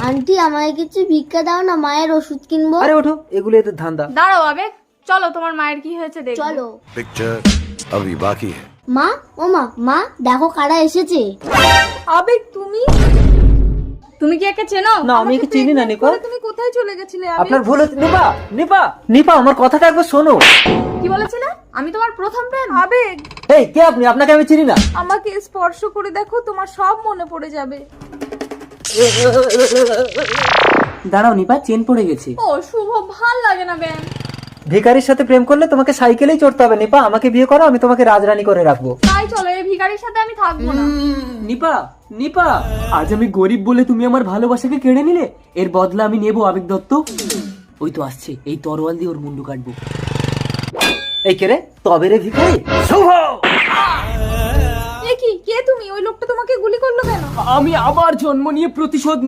Aunty আমায় কিছু ভিক্ষা দাও না, মায়ের ওষুধ কিনবো। আরে ওঠো, এগুলো এদের ধান্দা। দাঁড়াও আবেগ, চলো তোমার মায়ের কি হয়েছে দেখো। চলো। पिक्चर अभी बाकी है। মা, ও মা, মা দেখো কারা এসেছে। আবেগ তুমি কি একে চেনো? না, আমি একে চিনি না নিপা। তুমি কোথায় চলে গেছিলে আবেগ? আপনার ভুল হচ্ছে। নিপা নিপা নিপা, আমার কথাটা একবার শোনো। কি বলেছিলে? আমি তোমার প্রথম প্রেম। আবেগ, এই কে আপনি? আপনাকে আমি চিনি না। আমাকে স্পর্শ করে দেখো, তোমার সব মনে পড়ে যাবে। দাঁড়াও নিপা, চেন পড়ে গেছে। ও শুভ, ভাল লাগে না ব্যান। ভিখারির সাথে প্রেম করলে তোমাকে সাইকেলেই চড়তে হবে নিপা। আমাকে বিয়ে করো, আমি তোমাকে রাজরানী করে রাখবো। তাই চলো, এই ভিখারির সাথে আমি থাকবো না। নিপা নিপা, আজ আমি গরিব বলে তুমি আমার ভালোবাসাকে কেড়ে নিলে, এর বদলা আমি নেবো আবেগ দত্ত। ওই তো আসছে, এই তরোয়াল দিয়ে ওর মুন্ডু কাটবো। এই কে রে? তবে রে ভিখারি। শুভ! এ কি, কে তুমি? ওই লোকটা তোমাকে গুলি করলো কেন? আমি আবার জন্ম নিয়ে প্রতিশোধ